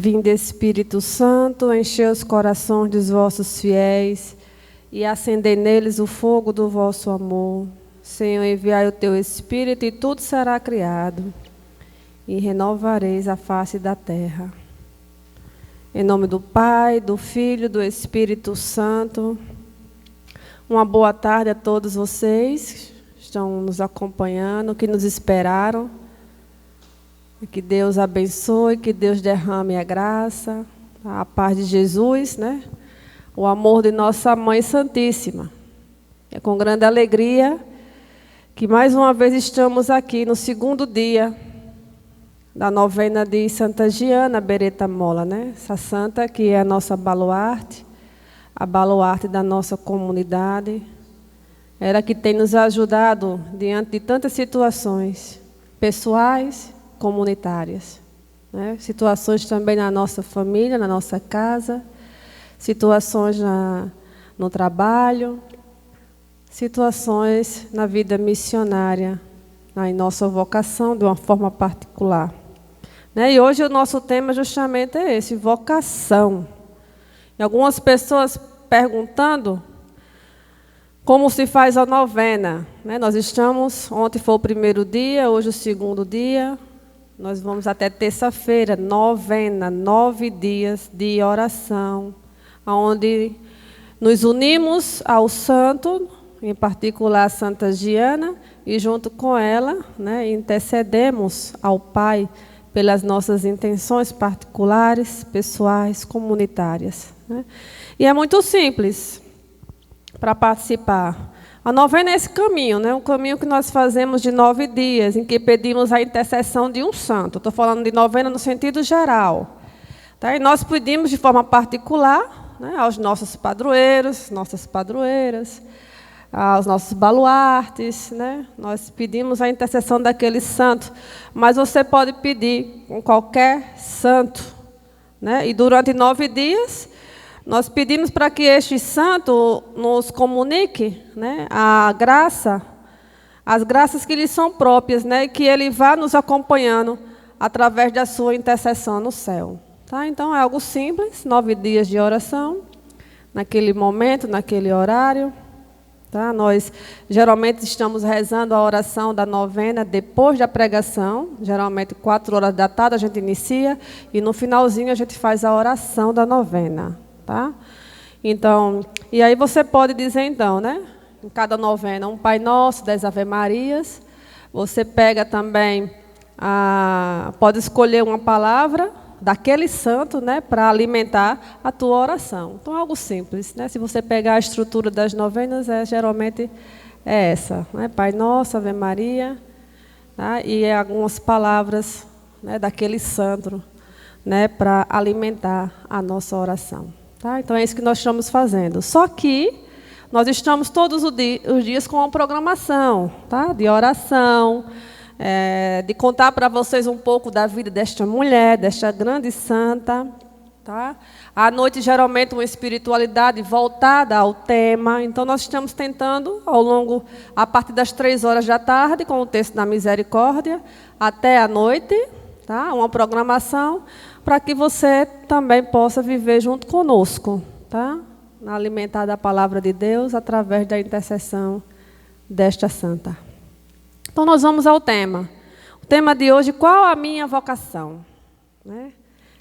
Vinde, Espírito Santo, enchei os corações dos vossos fiéis e acendei neles o fogo do vosso amor. Senhor, enviai o teu Espírito e tudo será criado, e renovareis a face da terra. Em nome do Pai, do Filho e do Espírito Santo. Uma boa tarde a todos vocês que estão nos acompanhando, que nos esperaram. Que Deus abençoe, que Deus derrame a graça, a paz de Jesus, né? O amor de nossa Mãe Santíssima. É com grande alegria que mais uma vez estamos aqui no segundo dia da novena de Santa Giana Beretta Molla, né? Essa santa que é a nossa baluarte, a baluarte da nossa comunidade. Ela que tem nos ajudado diante de tantas situações pessoais, comunitárias, né? Situações também na nossa família, na nossa casa, situações no trabalho, situações na vida missionária, em nossa vocação de uma forma particular, né? E hoje o nosso tema justamente é esse, vocação. E algumas pessoas perguntando como se faz a novena, né? Ontem foi o primeiro dia, hoje o segundo dia. Nós vamos até terça-feira, novena, 9 dias de oração, onde nos unimos ao santo, em particular a Santa Giana, e junto com ela, né, intercedemos ao Pai pelas nossas intenções particulares, pessoais, comunitárias, né? E é muito simples para participar. A novena é esse caminho, né? Um caminho que nós fazemos de 9 dias, em que pedimos a intercessão de um santo. Estou falando de novena no sentido geral. Tá? E nós pedimos de forma particular, né, aos nossos padroeiros, nossas padroeiras, aos nossos baluartes, né? Nós pedimos a intercessão daquele santo, mas você pode pedir com qualquer santo, né? E durante 9 dias, nós pedimos para que este santo nos comunique, né, a graça, as graças que lhe são próprias, né, e que ele vá nos acompanhando através da sua intercessão no céu. Tá? Então, é algo simples, 9 dias de oração, naquele momento, naquele horário. Tá? Nós, geralmente, estamos rezando a oração da novena depois da pregação, geralmente 4 horas da tarde a gente inicia, e no finalzinho a gente faz a oração da novena. Tá? Então, e aí você pode dizer então, né? Em cada novena, um Pai Nosso, 10 Ave Marias. Você pega também, pode escolher uma palavra daquele santo, né, para alimentar a tua oração. Então, algo simples, né? Se você pegar a estrutura das novenas, geralmente é essa, né? Pai Nosso, Ave Maria, tá? E algumas palavras, né, daquele santo, né, para alimentar a nossa oração. Tá? Então, é isso que nós estamos fazendo. Só que nós estamos todos os dias com uma programação, tá? De oração, de contar para vocês um pouco da vida desta mulher, desta grande santa. Tá? À noite, geralmente, uma espiritualidade voltada ao tema. Então, nós estamos tentando, a partir das 3 horas da tarde, com o texto da misericórdia, até a noite, tá? Uma programação para que você também possa viver junto conosco, tá? Alimentar da palavra de Deus através da intercessão desta santa. Então, nós vamos ao tema. O tema de hoje, qual a minha vocação? Né?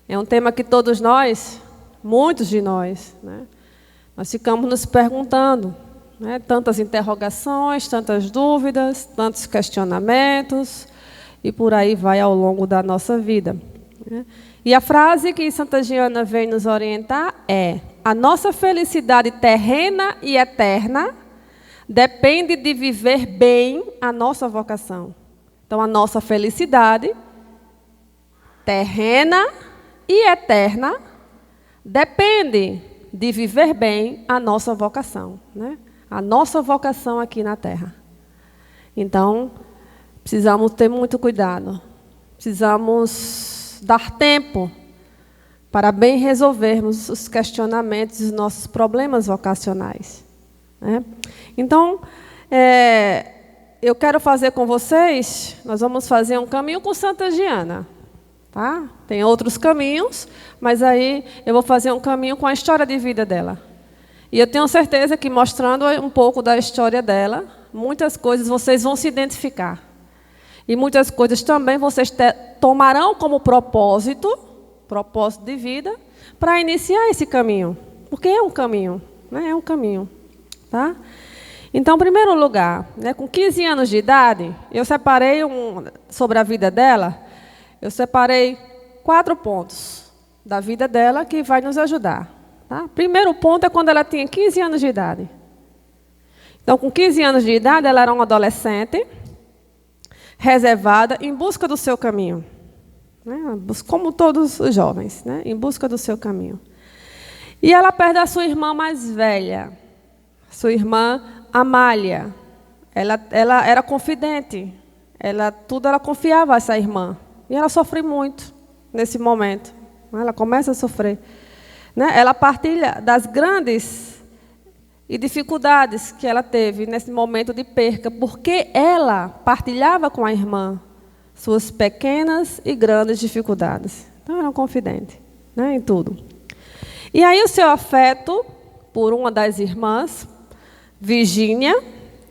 É um tema que todos nós, muitos de nós, né, nós ficamos nos perguntando, né? Tantas interrogações, tantas dúvidas, tantos questionamentos, e por aí vai ao longo da nossa vida, né? E a frase que Santa Giana vem nos orientar é: a nossa felicidade terrena e eterna depende de viver bem a nossa vocação. Então, a nossa felicidade terrena e eterna depende de viver bem a nossa vocação, né? A nossa vocação aqui na Terra. Então, precisamos ter muito cuidado. Precisamos dar tempo para bem resolvermos os questionamentos e os nossos problemas vocacionais, né? Então, eu quero fazer com vocês, nós vamos fazer um caminho com Santa Giana, Tá? Tem outros caminhos, mas aí eu vou fazer um caminho com a história de vida dela. E eu tenho certeza que mostrando um pouco da história dela, muitas coisas vocês vão se identificar. E muitas coisas também vocês tomarão como propósito de vida, para iniciar esse caminho. Porque é um caminho, né? É um caminho. Tá? Então, em primeiro lugar, né, com 15 anos de idade, eu separei sobre a vida dela, eu separei 4 pontos da vida dela que vai nos ajudar. Tá? Primeiro ponto é quando ela tinha 15 anos de idade. Então, com 15 anos de idade, ela era uma adolescente, reservada, em busca do seu caminho. Né? Como todos os jovens, né? Em busca do seu caminho. E ela perde a sua irmã mais velha, sua irmã Amália. Ela era confidente, tudo ela confiava a essa irmã. E ela sofre muito nesse momento. Ela começa a sofrer. Né? Ela partilha das grandes dificuldades que ela teve nesse momento de perca, porque ela partilhava com a irmã suas pequenas e grandes dificuldades. Então, ela era um confidente, né, em tudo. E aí o seu afeto por uma das irmãs, Virgínia,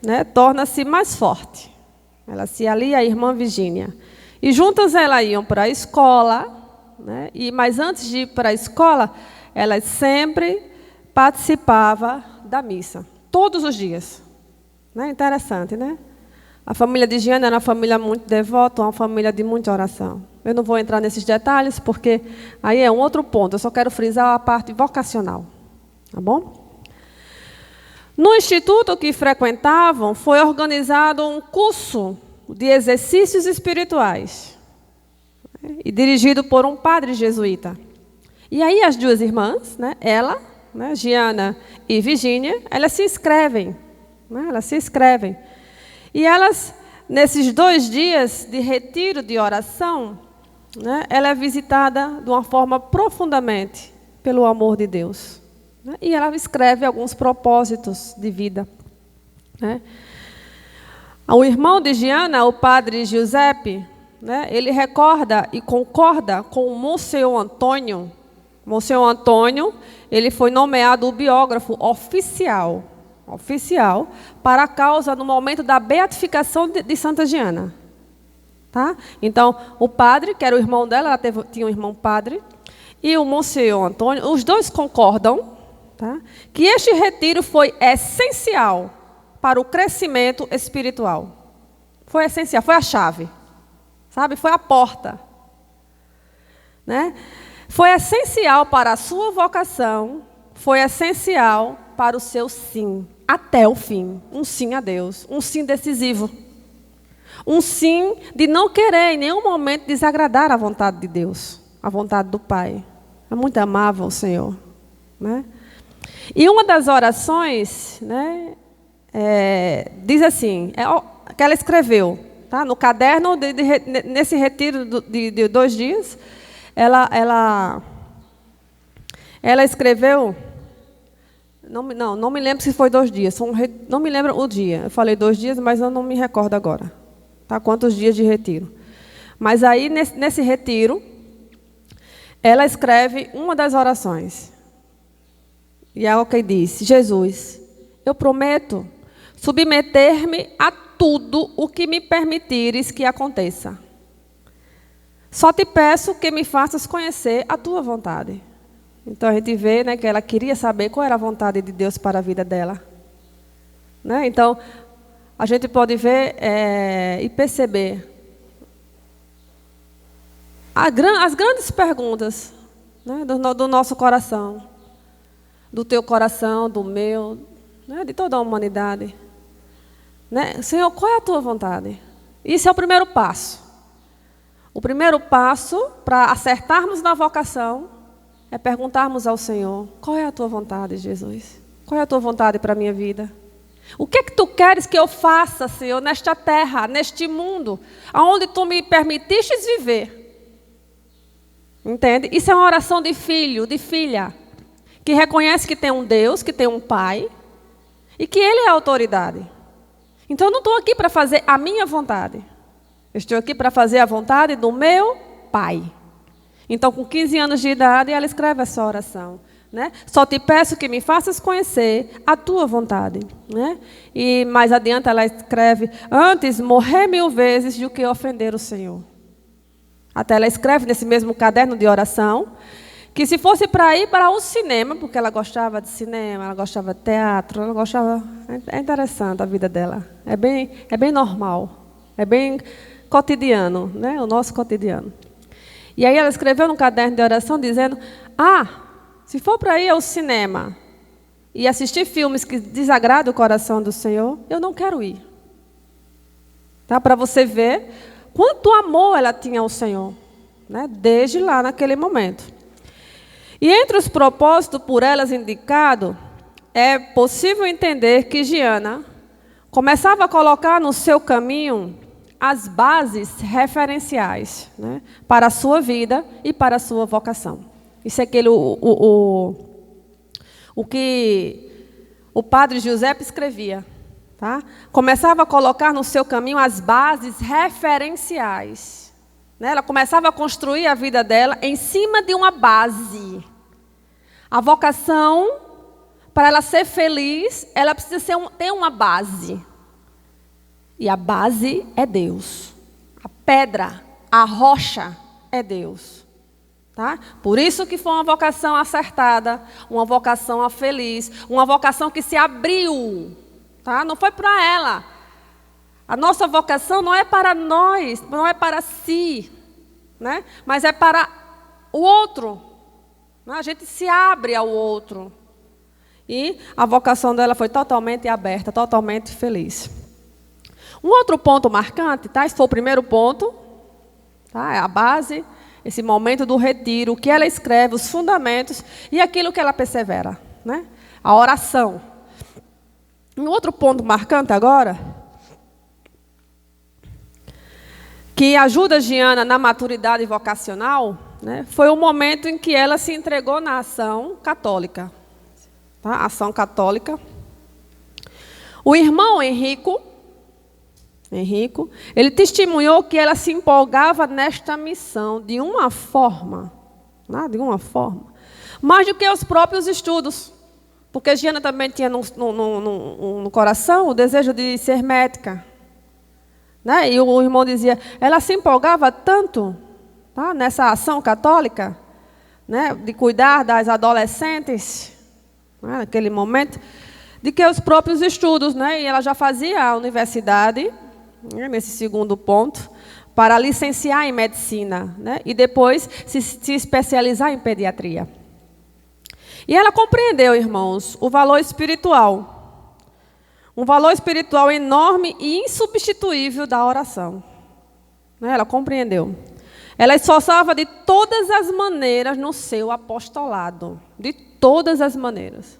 né, torna-se mais forte. Ela se alia à irmã Virgínia. E juntas elas iam para a escola, né, mas antes de ir para a escola, elas sempre participavam da missa, todos os dias. Né? Interessante, né? A família de Giana era uma família muito devota, uma família de muita oração. Eu não vou entrar nesses detalhes, porque aí é um outro ponto. Eu só quero frisar a parte vocacional. Tá bom? No instituto que frequentavam, foi organizado um curso de exercícios espirituais, e dirigido por um padre jesuíta. E aí as duas irmãs, né, ela, né, Giana e Virgínia, elas se inscrevem. Né, elas se inscrevem. E elas, nesses 2 dias de retiro de oração, né, ela é visitada de uma forma profundamente pelo amor de Deus. Né, e ela escreve alguns propósitos de vida. Né. O irmão de Giana, o padre Giuseppe, né, ele recorda e concorda com o Monsenhor Antônio. Monsenhor Antônio, ele foi nomeado o biógrafo oficial para a causa no momento da beatificação de Santa Giana. Tá? Então, o padre, que era o irmão dela, ela tinha um irmão padre, e o Monsenhor Antônio, os dois concordam, tá, que este retiro foi essencial para o crescimento espiritual. Foi essencial, foi a chave, sabe? Foi a porta. Né? Foi essencial para a sua vocação, foi essencial para o seu sim, até o fim. Um sim a Deus, um sim decisivo. Um sim de não querer em nenhum momento desagradar a vontade de Deus, a vontade do Pai. É muito amável o Senhor. Né? E uma das orações, né, diz assim, que ela escreveu, tá, no caderno, nesse retiro de 2 dias, ela escreveu, não me lembro se foi 2 dias, não me lembro o dia. Eu falei 2 dias, mas eu não me recordo agora. Tá, quantos dias de retiro. Mas aí, nesse retiro, ela escreve uma das orações. E é o que diz: Jesus, eu prometo submeter-me a tudo o que me permitires que aconteça. Só te peço que me faças conhecer a tua vontade. Então a gente vê, né, que ela queria saber qual era a vontade de Deus para a vida dela. Né? Então, a gente pode ver e perceber as grandes perguntas, né, do nosso coração, do teu coração, do meu, né, de toda a humanidade. Né? Senhor, qual é a tua vontade? Isso é o primeiro passo. O primeiro passo para acertarmos na vocação é perguntarmos ao Senhor: qual é a tua vontade, Jesus? Qual é a tua vontade para a minha vida? O que é que tu queres que eu faça, Senhor, nesta terra, neste mundo, aonde tu me permitistes viver? Entende? Isso é uma oração de filho, de filha, que reconhece que tem um Deus, que tem um Pai, e que Ele é a autoridade. Então, eu não estou aqui para fazer a minha vontade. Eu estou aqui para fazer a vontade do meu Pai. Então, com 15 anos de idade, ela escreve essa oração. Né? Só te peço que me faças conhecer a tua vontade. Né? E mais adiante ela escreve: antes morrer 1000 vezes do que ofender o Senhor. Até ela escreve nesse mesmo caderno de oração que se fosse para ir para o cinema, porque ela gostava de cinema, ela gostava de teatro, ela gostava... É interessante a vida dela. É bem normal. É bem cotidiano, né? O nosso cotidiano. E aí ela escreveu no caderno de oração dizendo: se for para ir ao cinema e assistir filmes que desagradam o coração do Senhor, eu não quero ir. Tá? Para você ver quanto amor ela tinha ao Senhor, né? Desde lá naquele momento. E entre os propósitos por elas indicados, é possível entender que Giana começava a colocar no seu caminho as bases referenciais, né, para a sua vida e para a sua vocação. Isso é o que o padre Giuseppe escrevia. Tá? Começava a colocar no seu caminho as bases referenciais. Né? Ela começava a construir a vida dela em cima de uma base. A vocação, para ela ser feliz, ela precisa ter uma base. E a base é Deus. A pedra, a rocha é Deus. Tá? Por isso que foi uma vocação acertada, uma vocação feliz, uma vocação que se abriu. Tá? Não foi para ela. A nossa vocação não é para nós, não é para si, né? Mas é para o outro. A gente se abre ao outro. E a vocação dela foi totalmente aberta, totalmente feliz. Um outro ponto marcante, tá? Esse foi o primeiro ponto, tá? É a base, esse momento do retiro, o que ela escreve, os fundamentos e aquilo que ela persevera, né? A oração. Um outro ponto marcante agora, que ajuda a Giana na maturidade vocacional, né, foi o momento em que ela se entregou na ação católica. Tá? Ação católica. O irmão Henrico, ele testemunhou que ela se empolgava nesta missão de uma forma, né, mais do que os próprios estudos. Porque Giana também tinha no coração o desejo de ser médica. Né? E o irmão dizia, ela se empolgava tanto, tá, nessa ação católica, né, de cuidar das adolescentes, né, naquele momento, de que os próprios estudos, né, e ela já fazia a universidade, né, nesse segundo ponto, para licenciar em medicina, né, e depois se especializar em pediatria. E ela compreendeu, irmãos, o valor espiritual. Um valor espiritual enorme e insubstituível da oração. Ela compreendeu. Ela esforçava de todas as maneiras no seu apostolado. De todas as maneiras.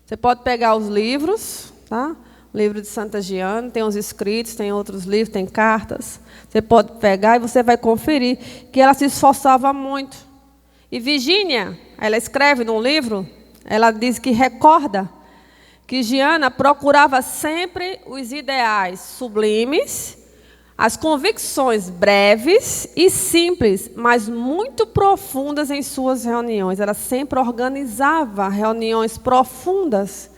Você pode pegar os livros, tá? O livro de Santa Giana, tem os escritos, tem outros livros, tem cartas. Você pode pegar e você vai conferir que ela se esforçava muito. E Virgínia, ela escreve num livro, ela diz que recorda que Giana procurava sempre os ideais sublimes, as convicções breves e simples, mas muito profundas em suas reuniões. Ela sempre organizava reuniões profundas,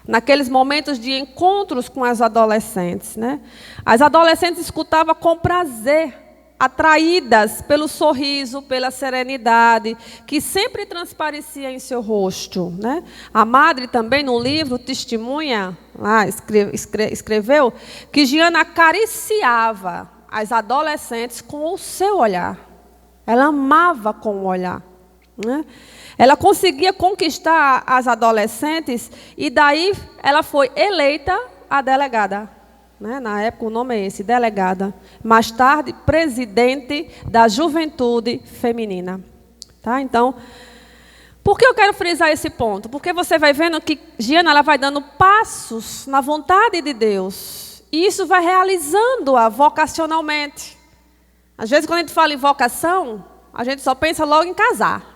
naqueles momentos de encontros com as adolescentes. Né? As adolescentes escutavam com prazer, atraídas pelo sorriso, pela serenidade, que sempre transparecia em seu rosto. Né? A madre também, no livro, testemunha, escreveu, que Giana acariciava as adolescentes com o seu olhar. Ela amava com o olhar. Né? Ela conseguia conquistar as adolescentes e daí ela foi eleita a delegada. Né? Na época o nome é esse, delegada. Mais tarde, presidente da Juventude Feminina. Tá? Então, por que eu quero frisar esse ponto? Porque você vai vendo que Giana ela vai dando passos na vontade de Deus. E isso vai realizando-a vocacionalmente. Às vezes, quando a gente fala em vocação, a gente só pensa logo em casar.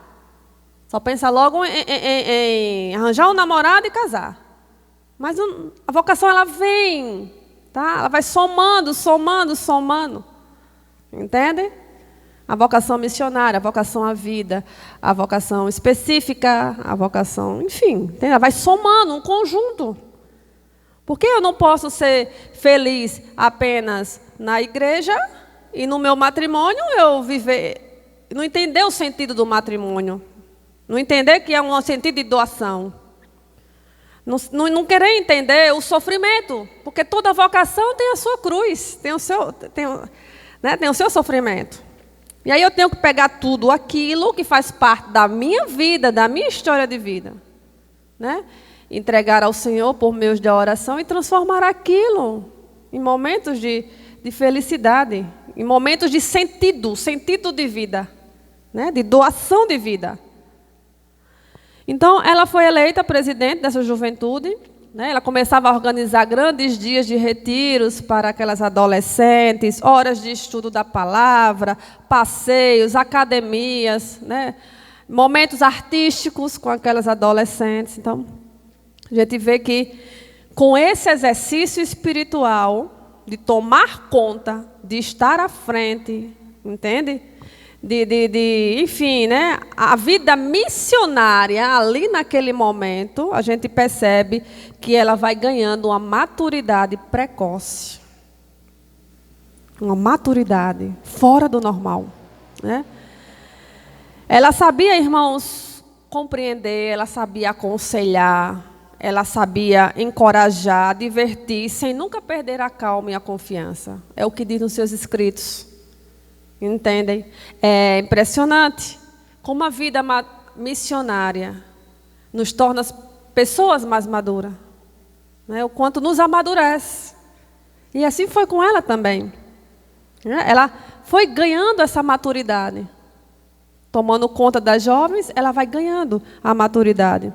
Só pensa logo em arranjar um namorado e casar. Mas a vocação, ela vem... Tá? Ela vai somando. Entende? A vocação missionária, a vocação à vida, a vocação específica, a vocação, enfim, ela vai somando um conjunto. Por que eu não posso ser feliz apenas na igreja e no meu matrimônio eu viver, não entender o sentido do matrimônio, não entender que é um sentido de doação, não querer entender o sofrimento, porque toda vocação tem a sua cruz, tem o seu sofrimento. E aí eu tenho que pegar tudo aquilo que faz parte da minha vida, da minha história de vida, né? Entregar ao Senhor por meio da oração e transformar aquilo em momentos de felicidade, em momentos de sentido de vida, né? De doação de vida. Então, ela foi eleita presidente dessa juventude, né? Ela começava a organizar grandes dias de retiros para aquelas adolescentes, horas de estudo da palavra, passeios, academias, né? Momentos artísticos com aquelas adolescentes. Então, a gente vê que com esse exercício espiritual de tomar conta, de estar à frente, entende? Enfim, né? A vida missionária ali naquele momento, a gente percebe que ela vai ganhando uma maturidade precoce. Uma maturidade fora do normal, né? Ela sabia, irmãos, compreender, ela sabia aconselhar, ela sabia encorajar, divertir, sem nunca perder a calma e a confiança. É o que diz nos seus escritos. Entendem? É impressionante como a vida missionária nos torna pessoas mais maduras, né? O quanto nos amadurece. E assim foi com ela também, né? Ela foi ganhando essa maturidade. Tomando conta das jovens, ela vai ganhando a maturidade.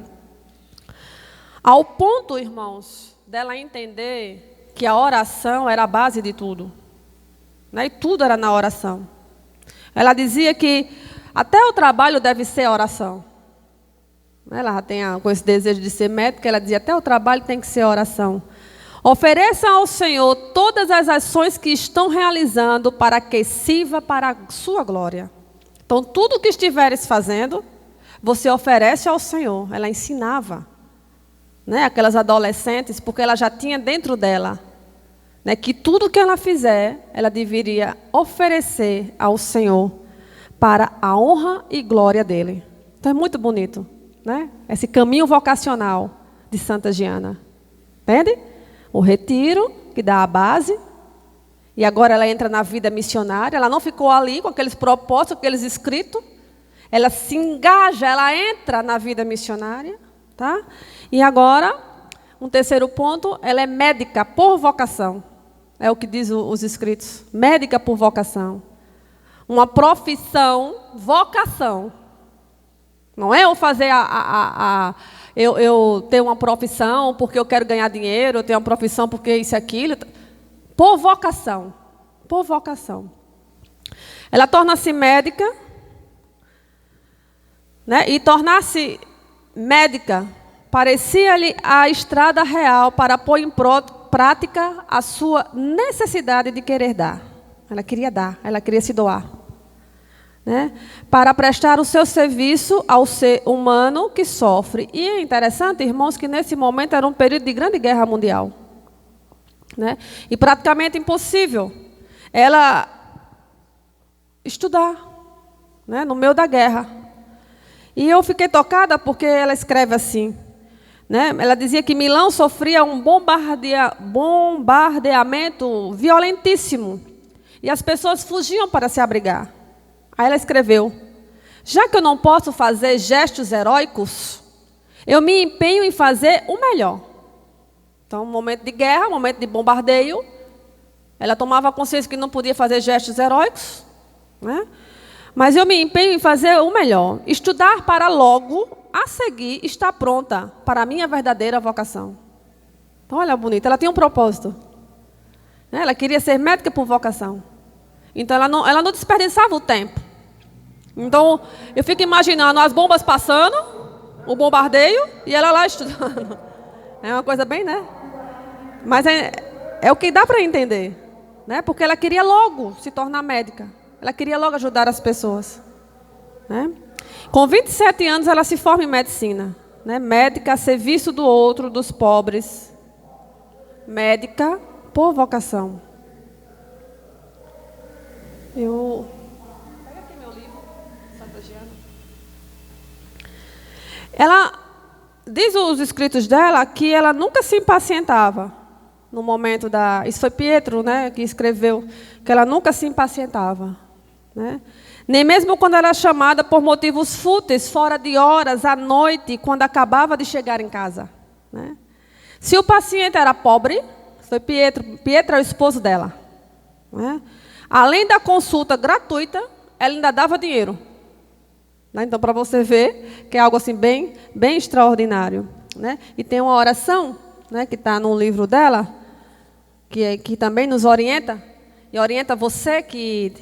Ao ponto, irmãos, dela entender que a oração era a base de tudo, né? E tudo era na oração. Ela dizia que até o trabalho deve ser oração. Ela já tem com esse desejo de ser médica, ela dizia, até o trabalho tem que ser oração. Ofereçam ao Senhor todas as ações que estão realizando para que sirva para a sua glória. Então, tudo que estiveres fazendo, você oferece ao Senhor. Ela ensinava, né, aquelas adolescentes, porque ela já tinha dentro dela, né, que tudo que ela fizer, ela deveria oferecer ao Senhor para a honra e glória dele. Então é muito bonito, né? Esse caminho vocacional de Santa Giana. Entende? O retiro, que dá a base, e agora ela entra na vida missionária. Ela não ficou ali com aqueles propósitos, com aqueles escritos. Ela se engaja, ela entra na vida missionária, tá? E agora, um terceiro ponto, ela é médica por vocação. É o que diz os escritos. Médica por vocação. Uma profissão, vocação. Não é eu fazer eu ter uma profissão porque eu quero ganhar dinheiro, eu tenho uma profissão porque isso e aquilo. Por vocação. Por vocação. Ela torna-se médica, né? E tornar-se médica parecia-lhe a estrada real para pôr em prática a sua necessidade de querer dar. Ela queria dar, ela queria se doar, né? Para prestar o seu serviço ao ser humano que sofre. E é interessante, irmãos, que nesse momento era um período de grande guerra mundial, né? E praticamente impossível ela estudar, né, no meio da guerra. E eu fiquei tocada porque ela escreve assim, né? Ela dizia que Milão sofria um bombardeamento violentíssimo e as pessoas fugiam para se abrigar. Aí ela escreveu: já que eu não posso fazer gestos heróicos, eu me empenho em fazer o melhor. Então, momento de guerra, momento de bombardeio, ela tomava consciência que não podia fazer gestos heróicos, né? Mas eu me empenho em fazer o melhor, estudar para logo, a seguir, estar pronta para a minha verdadeira vocação. Então, olha, bonita, ela tinha um propósito, né? Ela queria ser médica por vocação. Então, ela não desperdiçava o tempo. Então, eu fico imaginando as bombas passando, o bombardeio, e ela lá estudando. É uma coisa bem, né? Mas é o que dá para entender, né? Porque ela queria logo se tornar médica. Ela queria logo ajudar as pessoas, né? Com 27 anos, ela se forma em medicina, né? Médica a serviço do outro, dos pobres. Médica por vocação. Pega aqui meu livro, Santa Giana. Ela diz os escritos dela que ela nunca se impacientava no momento da... Isso foi Pietro, né, que escreveu, que ela nunca se impacientava, né? Nem mesmo quando era chamada por motivos fúteis, fora de horas, à noite, quando acabava de chegar em casa, né? Se o paciente era pobre, foi Pietro é o esposo dela, né? Além da consulta gratuita, ela ainda dava dinheiro, né? Então, para você ver que é algo assim bem extraordinário, né? E tem uma oração, né, que está no livro dela, que também nos orienta, e orienta você que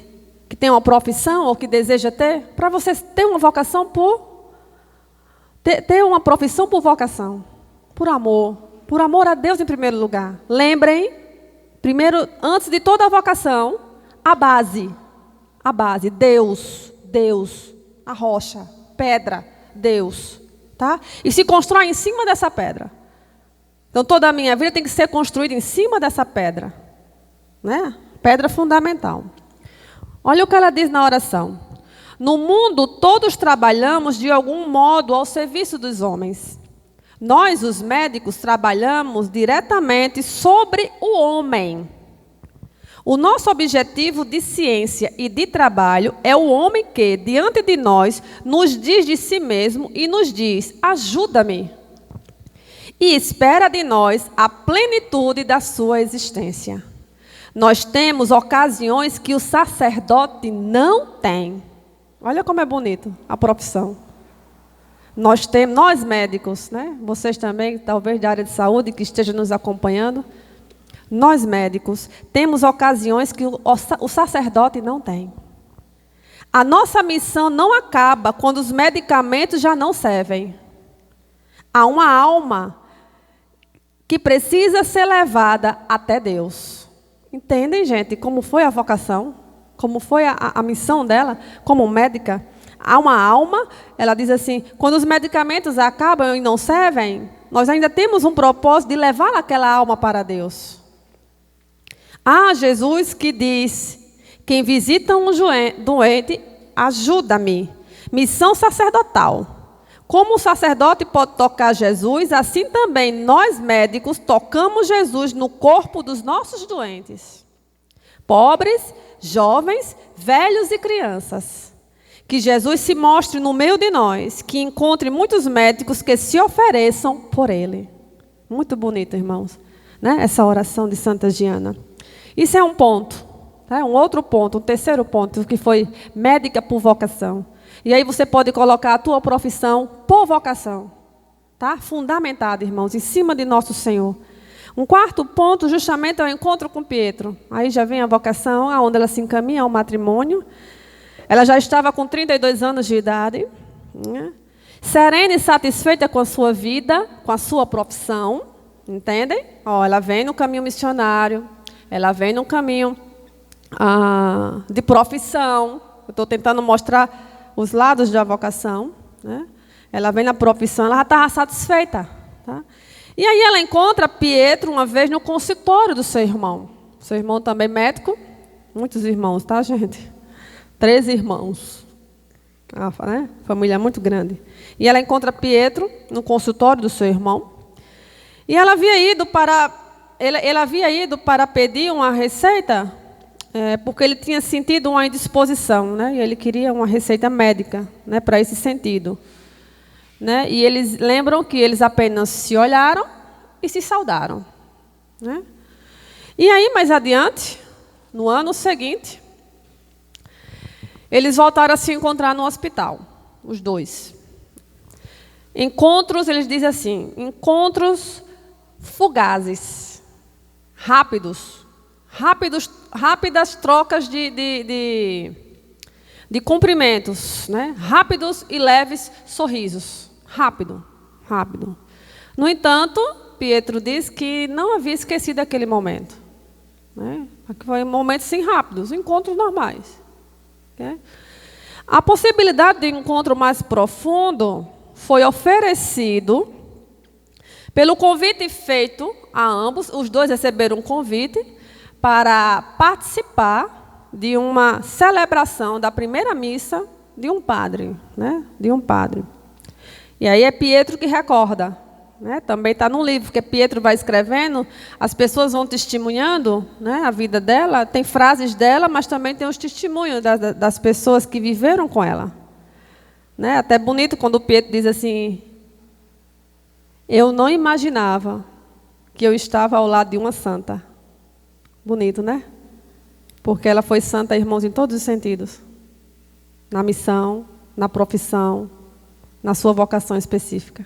tem uma profissão ou que deseja ter, para você ter uma vocação ter uma profissão por vocação, por amor a Deus em primeiro lugar. Lembrem, primeiro, antes de toda a vocação, a base, Deus, a rocha, pedra, Deus, tá? E se constrói em cima dessa pedra. Então, toda a minha vida tem que ser construída em cima dessa pedra, né? Pedra fundamental. Olha o que ela diz na oração. No mundo, todos trabalhamos de algum modo ao serviço dos homens. Nós, os médicos, trabalhamos diretamente sobre o homem. O nosso objetivo de ciência e de trabalho é o homem que, diante de nós, nos diz de si mesmo e nos diz: ajuda-me. E espera de nós a plenitude da sua existência. Nós temos ocasiões que o sacerdote não tem. Olha como é bonito a profissão. Nós médicos, né? Vocês também, talvez da área de saúde, que estejam nos acompanhando. Nós médicos temos ocasiões que o sacerdote não tem. A nossa missão não acaba quando os medicamentos já não servem. Há uma alma que precisa ser levada até Deus. Entendem, gente, como foi a vocação? Como foi a missão dela como médica? Há uma alma, ela diz assim, quando os medicamentos acabam e não servem, nós ainda temos um propósito de levar aquela alma para Deus. Há Jesus que diz, quem visita um doente, ajuda-me. Missão sacerdotal. Como o sacerdote pode tocar Jesus, assim também nós médicos tocamos Jesus no corpo dos nossos doentes. Pobres, jovens, velhos e crianças. Que Jesus se mostre no meio de nós, que encontre muitos médicos que se ofereçam por Ele. Muito bonito, irmãos, né? Essa oração de Santa Giana. Isso é um ponto, tá? Um outro ponto, um terceiro ponto, que foi médica por vocação. E aí você pode colocar a tua profissão por vocação, tá? Fundamentada, irmãos, em cima de nosso Senhor. Um quarto ponto, justamente, é o encontro com Pietro. Aí já vem a vocação, aonde ela se encaminha ao matrimônio. Ela já estava com 32 anos de idade, né? Serena e satisfeita com a sua vida, com a sua profissão, entendem? Ela vem no caminho missionário, ela vem no caminho de profissão. Eu estou tentando mostrar os lados da vocação, né? Ela vem na profissão, ela já estava satisfeita, tá? E aí ela encontra Pietro uma vez no consultório do seu irmão. Seu irmão também médico, muitos irmãos, tá, gente? 13 irmãos, né? Família muito grande. E ela encontra Pietro no consultório do seu irmão. E ela havia ido para pedir uma receita, porque ele tinha sentido uma indisposição, né? E ele queria uma receita médica, né, para esse sentido, né? E eles lembram que eles apenas se olharam e se saudaram, né? E aí, mais adiante, no ano seguinte, eles voltaram a se encontrar no hospital, os dois. Encontros, eles dizem assim, encontros fugazes, rápidas trocas de cumprimentos, né? Rápidos e leves sorrisos. Rápido. No entanto, Pietro diz que não havia esquecido aquele momento, né? Foi momentos sim rápidos, encontros normais, Okay? A possibilidade de encontro mais profundo foi oferecido pelo convite feito a ambos. Os dois receberam um convite para participar de uma celebração da primeira missa de um padre, né? De um padre. E aí é Pietro que recorda, né? Também está no livro, porque Pietro vai escrevendo, as pessoas vão testemunhando, né, a vida dela, tem frases dela, mas também tem os testemunhos das pessoas que viveram com ela. Né? Até bonito quando o Pietro diz assim: eu não imaginava que eu estava ao lado de uma santa. Bonito, né? Porque ela foi santa, irmãos, em todos os sentidos. Na missão, na profissão, na sua vocação específica.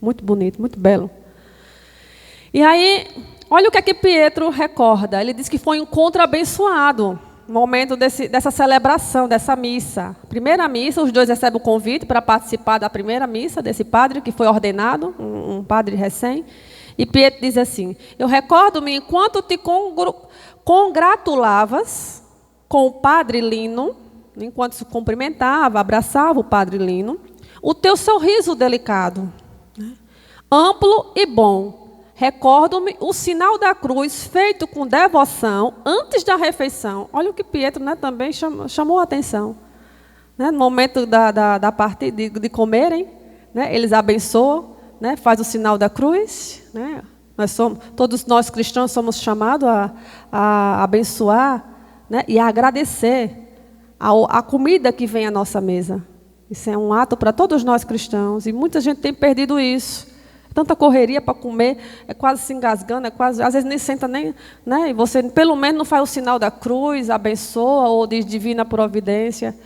Muito bonito, muito belo. E aí, olha o que é que Pietro recorda. Ele diz que foi um encontro abençoado, no momento dessa celebração, dessa missa. Primeira missa, os dois recebem o convite para participar da primeira missa desse padre que foi ordenado, um padre recém. E Pietro diz assim: eu recordo-me enquanto te congratulavas com o padre Lino, enquanto se cumprimentava, abraçava o padre Lino, o teu sorriso delicado, né, amplo e bom. Recordo-me o sinal da cruz feito com devoção antes da refeição. Olha o que Pietro, né, também chamou a atenção. Né, no momento da parte de comerem, né, eles abençoam, né, faz o sinal da cruz. Né, todos nós cristãos somos chamados a abençoar, né, e a agradecer a comida que vem à nossa mesa. Isso é um ato para todos nós cristãos. E muita gente tem perdido isso. Tanta correria para comer, é quase se engasgando, às vezes nem senta nem, né? E você pelo menos não faz o sinal da cruz, abençoa ou diz divina providência.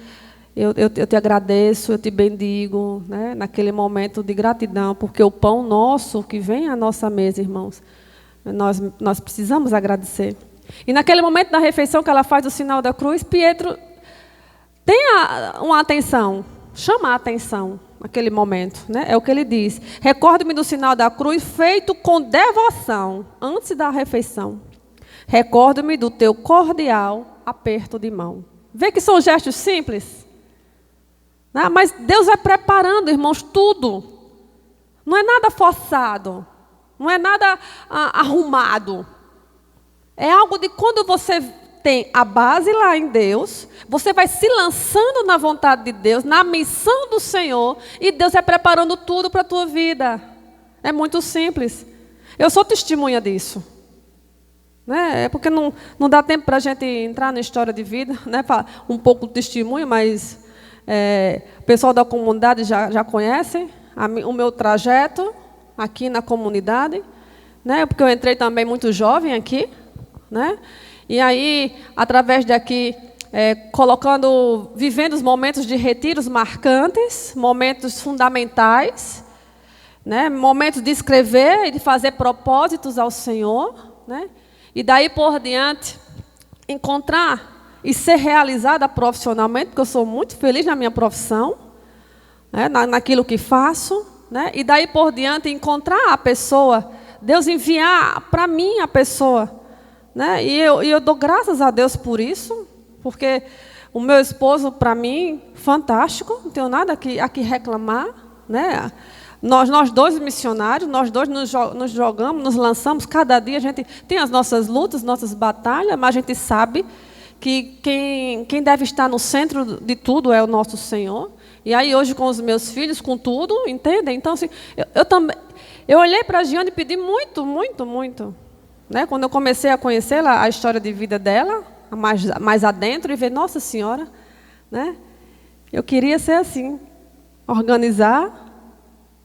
Eu te agradeço, eu te bendigo, né? Naquele momento de gratidão, porque o pão nosso que vem à nossa mesa, irmãos, nós precisamos agradecer. E naquele momento da refeição que ela faz o sinal da cruz, Pietro tem uma atenção, chama a atenção. Naquele momento, né? É o que ele diz. Recordo-me do sinal da cruz feito com devoção antes da refeição. Recordo-me do teu cordial aperto de mão. Vê que são gestos simples? Né? Mas Deus vai preparando, irmãos, tudo. Não é nada forçado. Não é nada arrumado. É algo de quando você tem a base lá em Deus, você vai se lançando na vontade de Deus, na missão do Senhor, e Deus vai preparando tudo para a tua vida. É muito simples. Eu sou testemunha disso. Né? É porque não dá tempo para a gente entrar na história de vida, né? Um pouco de testemunho, mas o pessoal da comunidade já conhece o meu trajeto aqui na comunidade, né? Porque eu entrei também muito jovem aqui, né? E aí, através daqui, vivendo os momentos de retiros marcantes, momentos fundamentais, né? Momentos de escrever e de fazer propósitos ao Senhor, né? E daí por diante, encontrar e ser realizada profissionalmente, porque eu sou muito feliz na minha profissão, né? Naquilo que faço, né? E daí por diante, encontrar a pessoa, Deus enviar para mim a pessoa. Né? E eu dou graças a Deus por isso, porque o meu esposo, para mim, fantástico, não tenho nada aqui reclamar. Né? Nós dois missionários, nós dois nos jogamos, nos lançamos, cada dia a gente tem as nossas lutas, nossas batalhas, mas a gente sabe que quem deve estar no centro de tudo é o nosso Senhor. E aí hoje com os meus filhos, com tudo, entendem? Então, assim, eu olhei para a Giane e pedi muito, muito, muito. Né? Quando eu comecei a conhecer a história de vida dela, mais adentro, e ver, Nossa Senhora, né? Eu queria ser assim, organizar,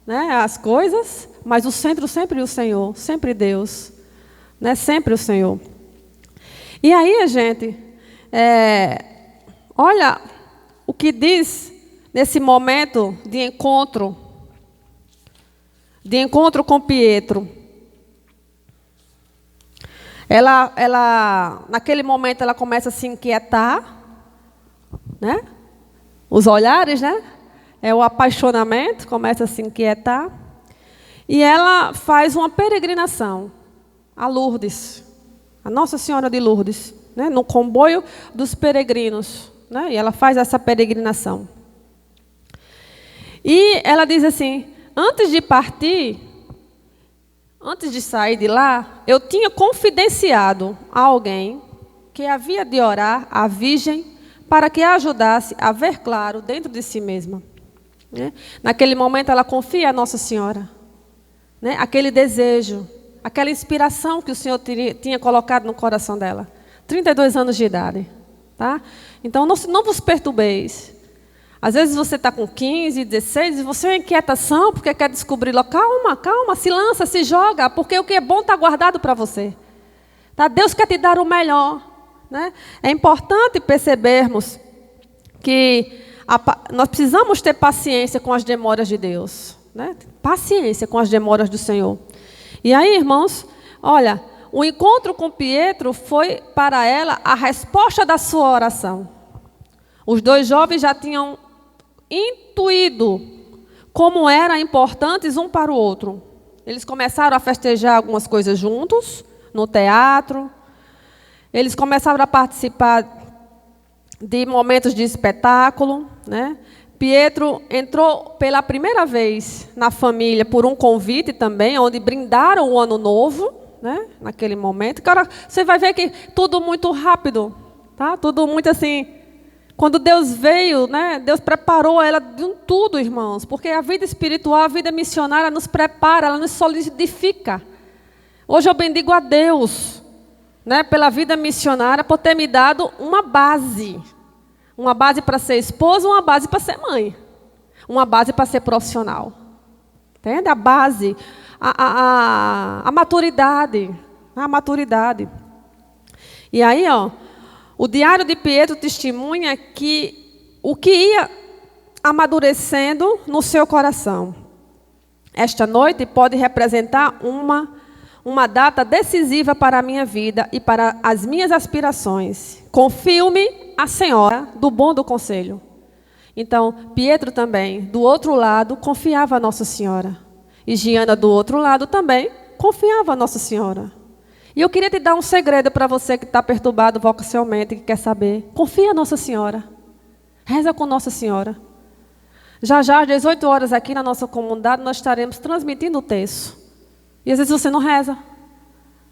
né, as coisas, mas o centro sempre o Senhor, sempre Deus, né? Sempre o Senhor. E aí, gente, olha o que diz nesse momento de encontro com Pietro. Ela, naquele momento, ela começa a se inquietar, né? Os olhares, né? O apaixonamento, começa a se inquietar. E ela faz uma peregrinação a Lourdes, a Nossa Senhora de Lourdes, né? No comboio dos peregrinos, né? E ela faz essa peregrinação. E ela diz assim, antes de partir, antes de sair de lá, eu tinha confidenciado a alguém que havia de orar à Virgem para que a ajudasse a ver claro dentro de si mesma. Né? Naquele momento ela confia a Nossa Senhora. Né? Aquele desejo, aquela inspiração que o Senhor tinha colocado no coração dela. 32 anos de idade. Tá? Então não vos perturbeis. Às vezes você está com 15, 16 e você é inquietação porque quer descobrir. Calma, calma, se lança, se joga, porque o que é bom está guardado para você. Tá? Deus quer te dar o melhor. Né? É importante percebermos que nós precisamos ter paciência com as demoras de Deus. Né? Paciência com as demoras do Senhor. E aí, irmãos, olha, o encontro com Pietro foi para ela a resposta da sua oração. Os dois jovens já tinham intuído como eram importantes um para o outro. Eles começaram a festejar algumas coisas juntos, no teatro. Eles começaram a participar de momentos de espetáculo. Né? Pietro entrou pela primeira vez na família por um convite também, onde brindaram o ano novo, né? Naquele momento. Cara, você vai ver que tudo muito rápido, tá? Tudo muito assim. Quando Deus veio, né? Deus preparou ela de um tudo, irmãos, porque a vida espiritual, a vida missionária nos prepara, ela nos solidifica. Hoje eu bendigo a Deus, né? Pela vida missionária, por ter me dado uma base para ser esposa, uma base para ser mãe, uma base para ser profissional. Entende? A base, a maturidade, a maturidade. E aí, ó, o diário de Pietro testemunha que o que ia amadurecendo no seu coração. Esta noite pode representar uma data decisiva para a minha vida e para as minhas aspirações. Confio-me a Senhora do bom do conselho. Então, Pietro também, do outro lado, confiava a Nossa Senhora. E Giana, do outro lado, também confiava a Nossa Senhora. E eu queria te dar um segredo para você que está perturbado vocacionalmente, que quer saber. Confia a Nossa Senhora. Reza com Nossa Senhora. Já às 18 horas aqui na nossa comunidade, nós estaremos transmitindo o texto. E às vezes você não reza.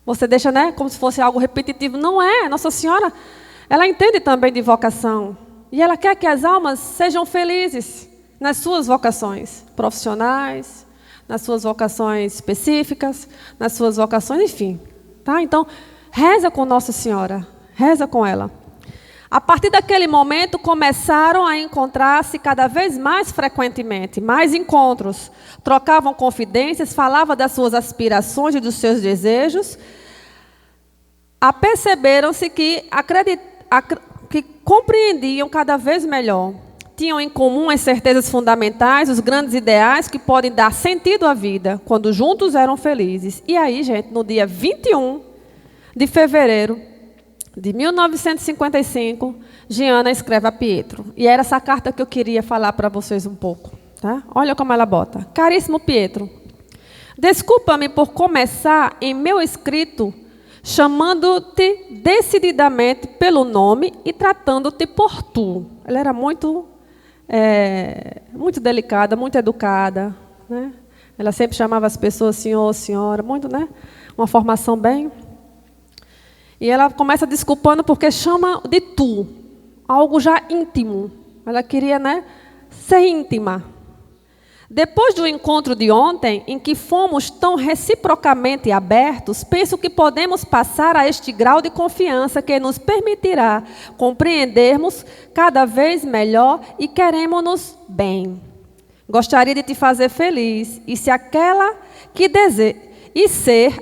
Você deixa, né, como se fosse algo repetitivo. Não é. Nossa Senhora, ela entende também de vocação. E ela quer que as almas sejam felizes nas suas vocações profissionais, nas suas vocações específicas, nas suas vocações, enfim. Tá? Então, reza com Nossa Senhora. Reza com ela. A partir daquele momento, começaram a encontrar-se cada vez mais frequentemente, mais encontros. Trocavam confidências, falavam das suas aspirações e dos seus desejos. Aperceberam-se que compreendiam cada vez melhor. Tinham em comum as certezas fundamentais, os grandes ideais que podem dar sentido à vida, quando juntos eram felizes. E aí, gente, no dia 21 de fevereiro de 1955, Giana escreve a Pietro. E era essa carta que eu queria falar para vocês um pouco. Tá? Olha como ela bota. Caríssimo Pietro, desculpa-me por começar em meu escrito chamando-te decididamente pelo nome e tratando-te por tu. Ela era muito delicada, muito educada. Né? Ela sempre chamava as pessoas senhor, senhora, muito, né? Uma formação bem... E ela começa desculpando porque chama de tu, algo já íntimo. Ela queria, né, ser íntima. Depois do encontro de ontem, em que fomos tão reciprocamente abertos, penso que podemos passar a este grau de confiança que nos permitirá compreendermos cada vez melhor e queremos-nos bem. Gostaria de te fazer feliz e ser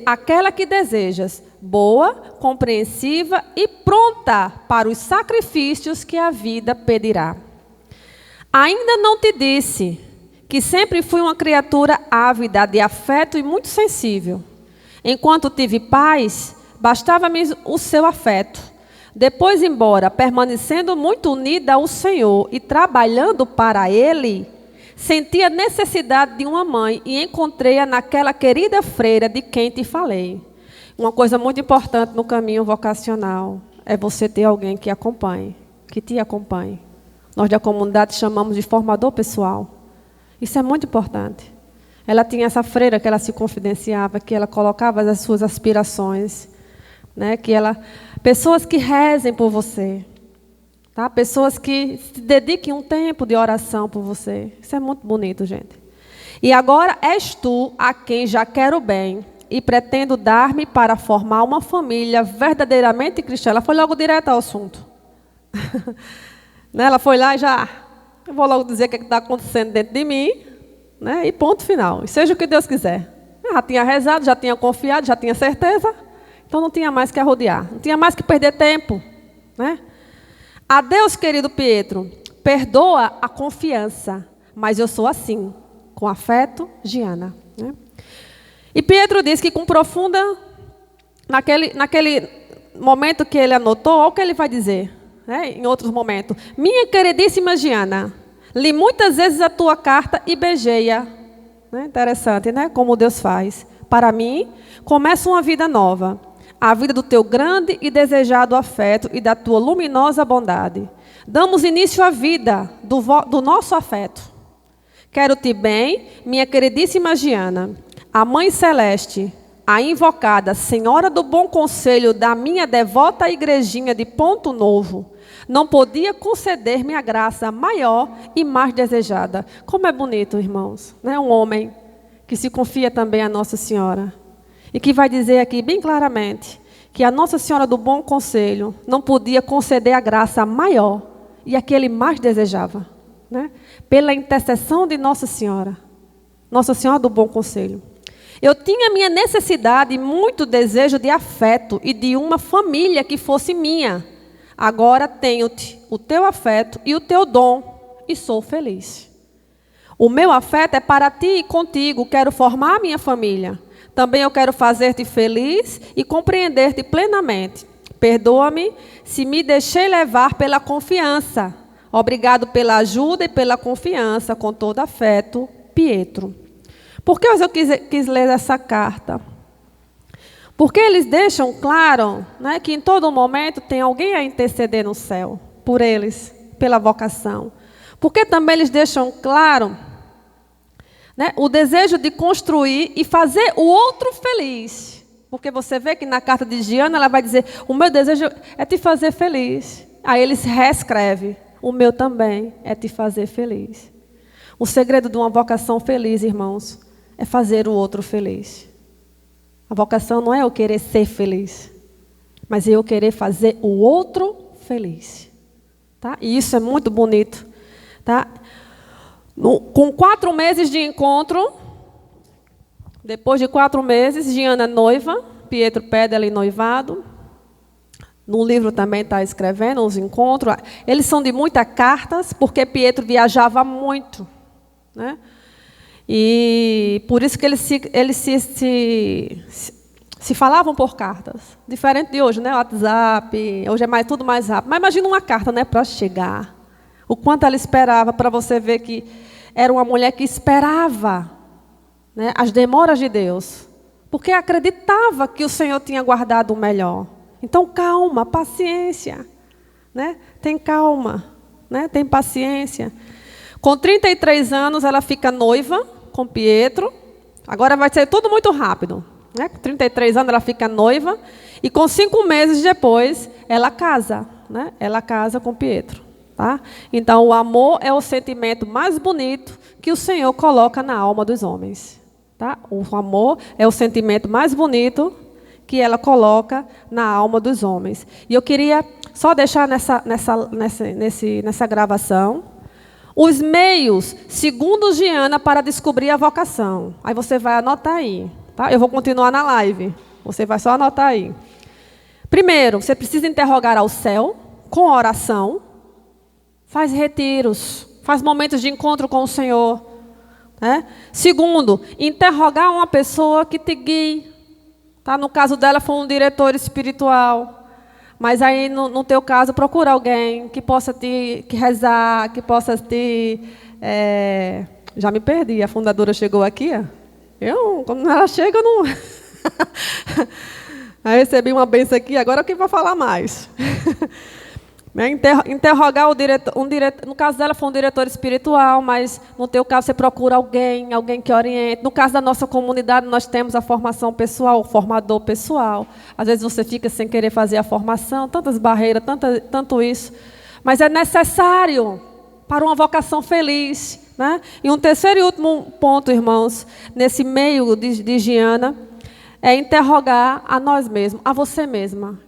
aquela que desejas, boa, compreensiva e pronta para os sacrifícios que a vida pedirá. Ainda não te disse que sempre fui uma criatura ávida de afeto e muito sensível. Enquanto tive paz, bastava-me o seu afeto. Depois, embora permanecendo muito unida ao Senhor e trabalhando para Ele, sentia necessidade de uma mãe e encontrei-a naquela querida freira de quem te falei. Uma coisa muito importante no caminho vocacional é você ter alguém que acompanhe, que te acompanhe. Nós da comunidade chamamos de formador pessoal. Isso é muito importante. Ela tinha essa freira que ela se confidenciava, que ela colocava as suas aspirações, né? Pessoas que rezem por você, tá? Pessoas que se dediquem um tempo de oração por você. Isso é muito bonito, gente. E agora és tu a quem já quero bem e pretendo dar-me para formar uma família verdadeiramente cristã. Ela foi logo direto ao assunto. Ela foi lá e eu vou logo dizer o que está acontecendo dentro de mim, né? E ponto final. E seja o que Deus quiser. Já tinha rezado, já tinha confiado, já tinha certeza. Então não tinha mais que arrodear. Não tinha mais que perder tempo, né? Adeus, querido Pietro. Perdoa a confiança, mas eu sou assim. Com afeto, Giana. Né? E Pietro diz que com profunda... Naquele momento que ele anotou, olha o que ele vai dizer, né? Em outros momentos. Minha queridíssima Giana, li muitas vezes a tua carta e beijei-a. Né? Interessante, né? Como Deus faz. Para mim, começa uma vida nova. A vida do teu grande e desejado afeto e da tua luminosa bondade. Damos início à vida do nosso afeto. Quero-te bem, minha queridíssima Giana, a Mãe Celeste, a invocada Senhora do Bom Conselho da minha devota igrejinha de Ponto Novo, não podia conceder-me a graça maior e mais desejada. Como é bonito, irmãos, né? Um homem que se confia também a Nossa Senhora. E que vai dizer aqui bem claramente que a Nossa Senhora do Bom Conselho não podia conceder a graça maior e a que ele mais desejava, né? Pela intercessão de Nossa Senhora do Bom Conselho. Eu tinha minha necessidade e muito desejo de afeto e de uma família que fosse minha. Agora tenho-te o teu afeto e o teu dom e sou feliz. O meu afeto é para ti e contigo, quero formar minha família. Também eu quero fazer-te feliz e compreender-te plenamente. Perdoa-me se me deixei levar pela confiança. Obrigado pela ajuda e pela confiança, com todo afeto, Pietro. Por que eu quis ler essa carta? Porque eles deixam claro, né, que em todo momento tem alguém a interceder no céu, por eles, pela vocação. Porque também eles deixam claro, né, o desejo de construir e fazer o outro feliz. Porque você vê que na carta de Giana ela vai dizer, o meu desejo é te fazer feliz. Aí eles reescreve, o meu também é te fazer feliz. O segredo de uma vocação feliz, irmãos, é fazer o outro feliz. A vocação não é eu querer ser feliz, mas é eu querer fazer o outro feliz. Tá? E isso é muito bonito. Tá? Com 4 meses de encontro, depois de 4 meses, Giana noiva, Pietro pede ela em noivado. No livro também está escrevendo os encontros. Eles são de muitas cartas, porque Pietro viajava muito, né? E por isso que eles se falavam por cartas. Diferente de hoje, né? WhatsApp, hoje é tudo mais rápido. Mas imagina uma carta, né, para chegar. O quanto ela esperava, para você ver que era uma mulher que esperava, né, as demoras de Deus. Porque acreditava que o Senhor tinha guardado o melhor. Então, calma, paciência. Né? Tem calma, né? Tem paciência. Com 33 anos, ela fica noiva com Pietro. Agora vai ser tudo muito rápido. Né? Com 33 anos, ela fica noiva. E com 5 meses depois, ela casa. Né? Ela casa com Pietro. Tá? Então, o amor é o sentimento mais bonito que o Senhor coloca na alma dos homens. Tá? O amor é o sentimento mais bonito que ela coloca na alma dos homens. E eu queria só deixar nessa gravação os meios, segundo Giana, para descobrir a vocação. Aí você vai anotar aí. Tá? Eu vou continuar na live. Você vai só anotar aí. Primeiro, você precisa interrogar ao céu com oração. Faz retiros. Faz momentos de encontro com o Senhor. Né? Segundo, interrogar uma pessoa que te guie. Tá? No caso dela, foi um diretor espiritual. Mas aí, no teu caso, procura alguém que possa te rezar, que possa te... Já me perdi, a fundadora chegou aqui. Quando ela chega, eu não... Aí recebi uma benção aqui, agora quem vai falar mais? Né? Interrogar no caso dela foi um diretor espiritual, mas no teu caso você procura alguém que oriente. No caso da nossa comunidade, nós temos a formação pessoal, o formador pessoal. Às vezes você fica sem querer fazer a formação, tantas barreiras, tanto isso. Mas é necessário para uma vocação feliz. Né? E um terceiro e último ponto, irmãos, nesse meio de Giana, é interrogar a nós mesmos, a você mesma.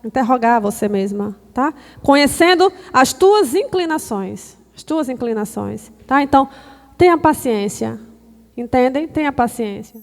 Interrogar você mesma, tá? Conhecendo as tuas inclinações, tá? Então, tenha paciência, entendem? Tenha paciência.